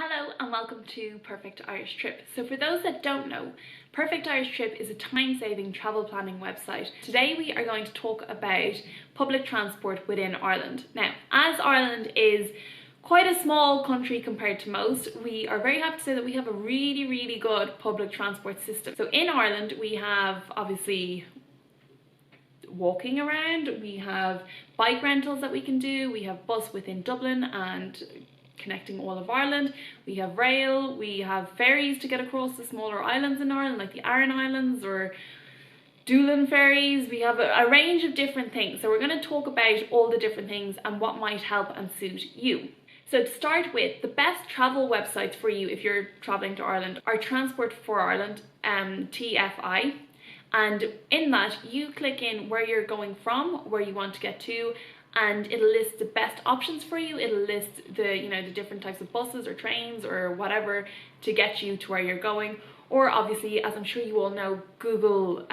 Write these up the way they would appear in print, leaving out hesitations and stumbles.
Hello and welcome to Perfect Irish Trip. So for those that don't know, Perfect Irish Trip is a time-saving travel planning website. Today we are going to talk about public transport within Ireland. Now, as Ireland is quite a small country compared to most, we are very happy to say that we have a really good public transport system. So in Ireland we have obviously walking around, we have bike rentals that we can do, we have bus within Dublin and connecting all of Ireland, we have rail, we have ferries to get across the smaller islands in Ireland like the Aran Islands or Dublin ferries. We have a range of different things, so we're going to talk about all the different things and what might help and suit you. So to start with, the best travel websites for you if you're travelling to Ireland are Transport for Ireland, TFI, and in that you click in where you're going from, where you want to get to, and it'll list the best options for you. It'll list the different types of buses or trains or whatever to get you to where you're going. Or obviously, as I'm sure you all know, Google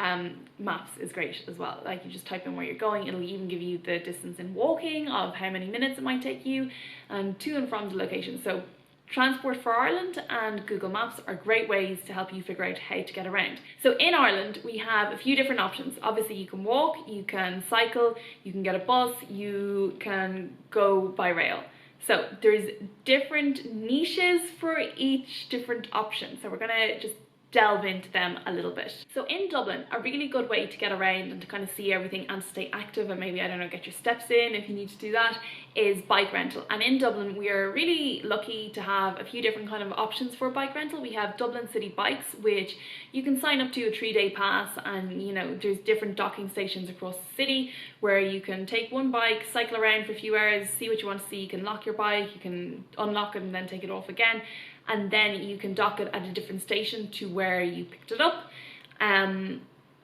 Maps is great as well. Like, you just type in where you're going, it'll even give you the distance in walking of how many minutes it might take you and to and from the location. So Transport for Ireland and Google Maps are great ways to help you figure out how to get around. So in Ireland we have a few different options. Obviously you can walk, you can cycle, you can get a bus, you can go by rail. So there's different niches for each different option. So we're gonna just delve into them a little bit. So in Dublin, a really good way to get around and to kind of see everything and stay active and maybe, I don't know, get your steps in if you need to do that, is bike rental. And in Dublin we are really lucky to have a few different kind of options for bike rental. We have Dublin City Bikes, which you can sign up to a 3-day pass, and there's different docking stations across the city where you can take one bike, cycle around for a few hours, see what you want to see. You can lock your bike, you can unlock it and then take it off again, and then you can dock it at a different station to where you picked it up.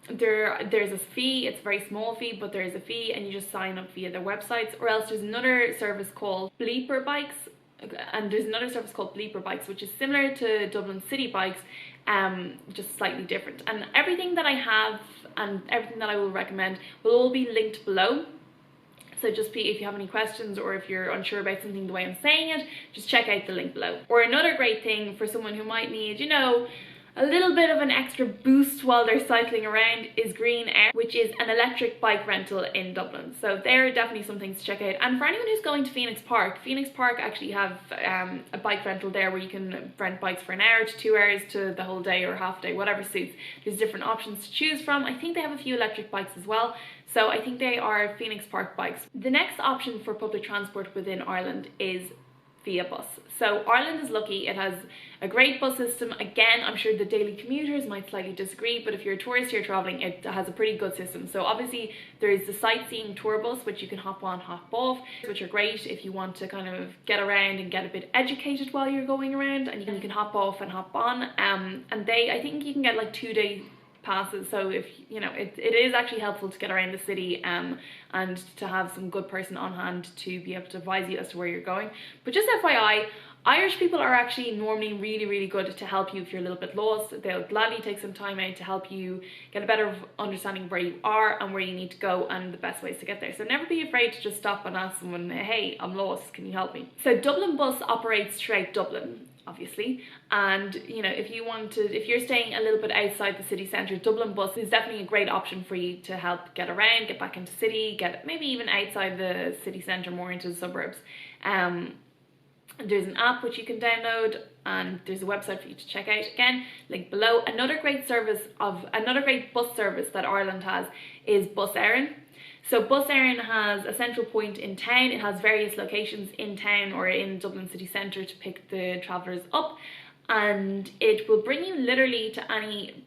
There's a fee. It's a very small fee, but there is a fee, and you just sign up via their websites. Or else there's another service called Bleeper Bikes, which is similar to Dublin City Bikes, just slightly different. And everything that I have and everything that I will recommend will all be linked below. So just if you have any questions or if you're unsure about something the way I'm saying it, just check out the link below. Or another great thing for someone who might need, a little bit of an extra boost while they're cycling around is Green Air, which is an electric bike rental in Dublin. So there are definitely some things to check out. And for anyone who's going to Phoenix Park actually have a bike rental there where you can rent bikes for an hour to 2 hours to the whole day or half day, whatever suits. There's different options to choose from. I think they have a few electric bikes as well. So I think they are Phoenix Park bikes. The next option for public transport within Ireland is via bus. So Ireland is lucky, it has a great bus system. Again, I'm sure the daily commuters might slightly disagree, but if you're a tourist here travelling, it has a pretty good system. So obviously there is the Sightseeing Tour Bus, which you can hop on, hop off, which are great if you want to kind of get around and get a bit educated while you're going around, and you can hop off and hop on. And I think you can get like 2-day passes, so if it is actually helpful to get around the city and to have some good person on hand to be able to advise you as to where you're going. But just FYI, Irish people are actually normally really good to help you if you're a little bit lost. They'll gladly take some time out to help you get a better understanding of where you are and where you need to go and the best ways to get there. So never be afraid to just stop and ask someone, hey, I'm lost, can you help me? So Dublin Bus operates throughout Dublin, obviously, and if you're staying a little bit outside the city centre, Dublin Bus is definitely a great option for you to help get around, get back into city, get maybe even outside the city centre, more into the suburbs. There's an app which you can download, and there's a website for you to check out. Again, link below. Another great bus service that Ireland has is Bus Éireann. So Bus Éireann has a central point in town. It has various locations in town or in Dublin city centre to pick the travellers up, and it will bring you literally to any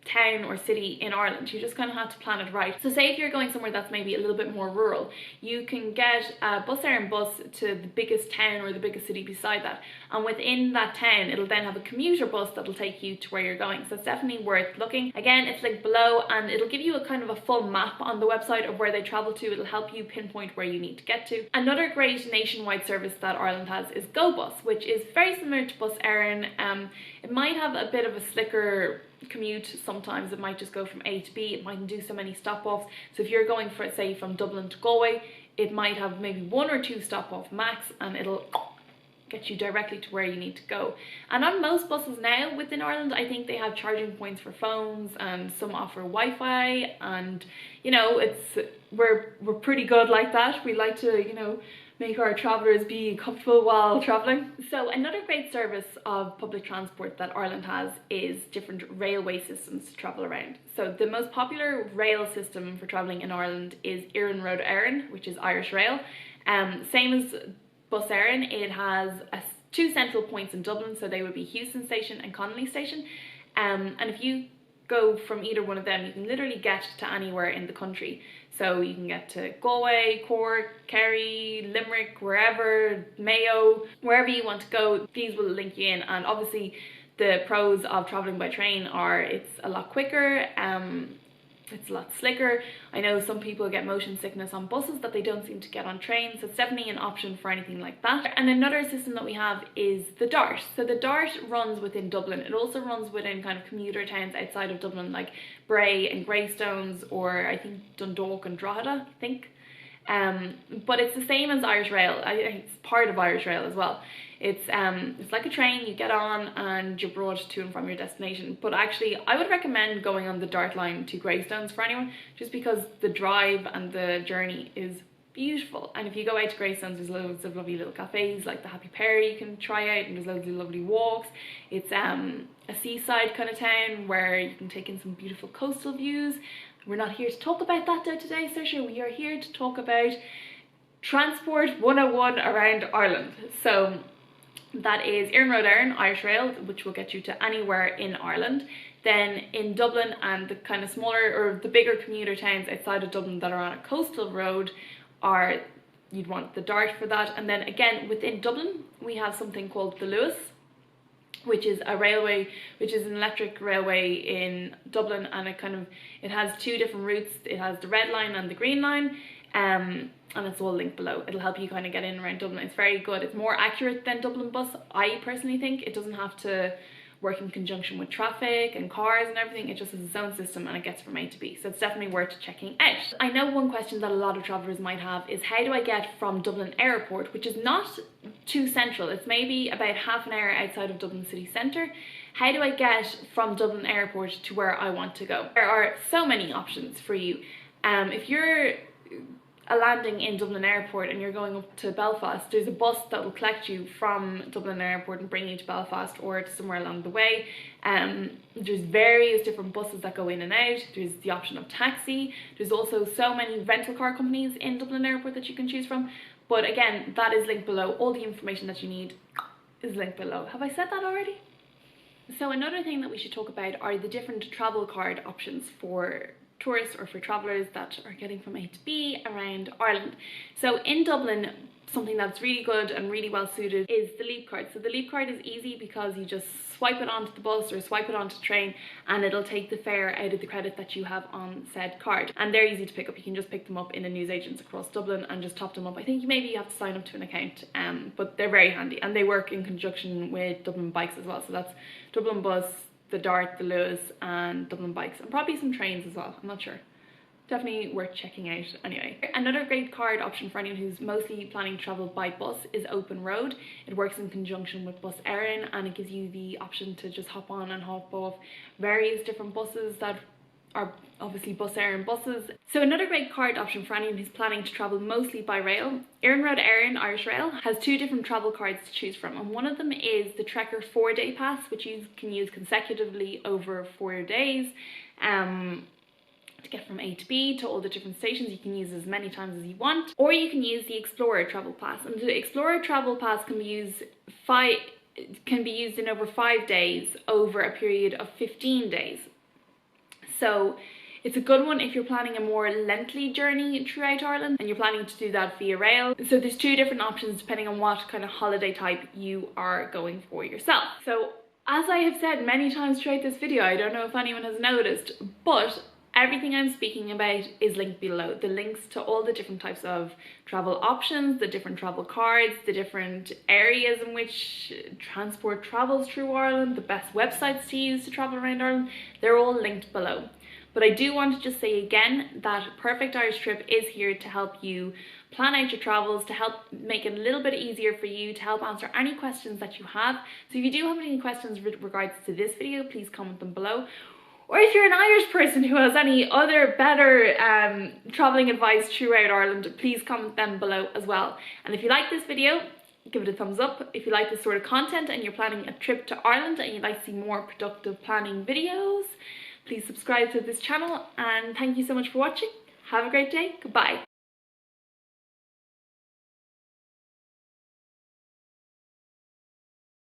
town or city in Ireland. You just kind of have to plan it right. So say if you're going somewhere that's maybe a little bit more rural, you can get a Bus Éireann bus to the biggest town or the biggest city beside that, and within that town it'll then have a commuter bus that'll take you to where you're going. So it's definitely worth looking. Again, it's linked below, and it'll give you a kind of a full map on the website of where they travel to. It'll help you pinpoint where you need to get to. Another great nationwide service that Ireland has is Go Bus, which is very similar to Bus Éireann. It might have a bit of a slicker commute. Sometimes it might just go from A to B, it mightn't do so many stop-offs. So if you're going for, say, from Dublin to Galway, it might have maybe 1 or 2 stop-off max, and it'll get you directly to where you need to go. And on most buses now within Ireland, I think they have charging points for phones, and some offer Wi-Fi, and you know, we're pretty good like that. We like to, you know, make our travellers be comfortable while travelling. So another great service of public transport that Ireland has is different railway systems to travel around. So the most popular rail system for travelling in Ireland is Iarn Road Éireann, which is Irish Rail. Same as Bus Éireann, it has two central points in Dublin, so they would be Houston Station and Connolly Station. And if you go from either one of them, you can literally get to anywhere in the country. So you can get to Galway, Cork, Kerry, Limerick, wherever, Mayo, wherever you want to go, these will link you in. And obviously the pros of travelling by train are it's a lot quicker, it's a lot slicker. I know some people get motion sickness on buses that they don't seem to get on trains, so it's definitely an option for anything like that. And another system that we have is the DART. So the DART runs within Dublin. It also runs within kind of commuter towns outside of Dublin, like Bray and Greystones, or I think Dundalk and Drogheda, I think. But it's the same as Irish Rail. I think it's part of Irish Rail as well. It's like a train, you get on and you're brought to and from your destination. But actually, I would recommend going on the DART line to Greystones for anyone, just because the drive and the journey is beautiful. And if you go out to Greystones, there's loads of lovely little cafes like the Happy Pear you can try out, and there's loads of lovely walks. It's a seaside kind of town where you can take in some beautiful coastal views. We're not here to talk about that though today, Saoirse. We are here to talk about Transport 101 around Ireland. So that is Iarn Road Éireann, Irish Rail, which will get you to anywhere in Ireland. Then in Dublin and the kind of smaller or the bigger commuter towns outside of Dublin that are on a coastal road, you'd want the DART for that. And then again within Dublin we have something called the Luas, which is a railway, which is an electric railway in Dublin, and it has two different routes. It has the red line and the green line, and it's all linked below. It'll help you kind of get in around Dublin. It's very good. It's more accurate than Dublin Bus, I personally think. It doesn't have to work in conjunction with traffic and cars and everything. It just has its own system and it gets from A to B. So it's definitely worth checking out. I know one question that a lot of travellers might have is, how do I get from Dublin Airport, which is not too central, it's maybe about half an hour outside of Dublin city centre. How do I get from Dublin Airport to where I want to go? There are so many options for you. If you're landing in Dublin Airport and you're going up to Belfast, there's a bus that will collect you from Dublin Airport and bring you to Belfast or to somewhere along the way. There's various different buses that go in and out. There's the option of taxi. There's also so many rental car companies in Dublin Airport that you can choose from. But again, that is linked below. All the information that you need is linked below. Have I said that already? So another thing that we should talk about are the different travel card options for tourists or for travellers that are getting from A to B around Ireland. So in Dublin, something that's really good and really well suited is the Leap card. So the Leap card is easy because you just swipe it onto the bus or swipe it onto the train and it'll take the fare out of the credit that you have on said card. And they're easy to pick up. You can just pick them up in a newsagents across Dublin and just top them up. I think maybe you have to sign up to an account, but they're very handy and they work in conjunction with Dublin Bikes as well. So that's Dublin Bus, the DART, the Luas and Dublin Bikes, and probably some trains as well, I'm not sure. Definitely worth checking out anyway. Another great card option for anyone who's mostly planning to travel by bus is Open Road. It works in conjunction with Bus Éireann and it gives you the option to just hop on and hop off various different buses that are obviously Bus Éireann buses. So another great card option for anyone who's planning to travel mostly by rail, Iarn Road Éireann Irish Rail has two different travel cards to choose from, and one of them is the Trekker 4-day pass, which you can use consecutively over 4 days to get from A to B to all the different stations. You can use as many times as you want, or you can use the Explorer Travel Pass, and the Explorer Travel Pass can be used in over 5 days over a period of 15 days. So it's a good one if you're planning a more lengthy journey throughout Ireland and you're planning to do that via rail. So there's two different options depending on what kind of holiday type you are going for yourself. So as I have said many times throughout this video, I don't know if anyone has noticed, but everything I'm speaking about is linked below. The links to all the different types of travel options, the different travel cards, the different areas in which transport travels through Ireland, the best websites to use to travel around Ireland, they're all linked below. But I do want to just say again that Perfect Irish Trip is here to help you plan out your travels, to help make it a little bit easier for you, to help answer any questions that you have. So if you do have any questions with regards to this video, please comment them below. Or if you're an Irish person who has any other better travelling advice throughout Ireland, please comment them below as well. And if you like this video, give it a thumbs up. If you like this sort of content and you're planning a trip to Ireland and you'd like to see more productive planning videos, please subscribe to this channel, and thank you so much for watching. Have a great day. Goodbye.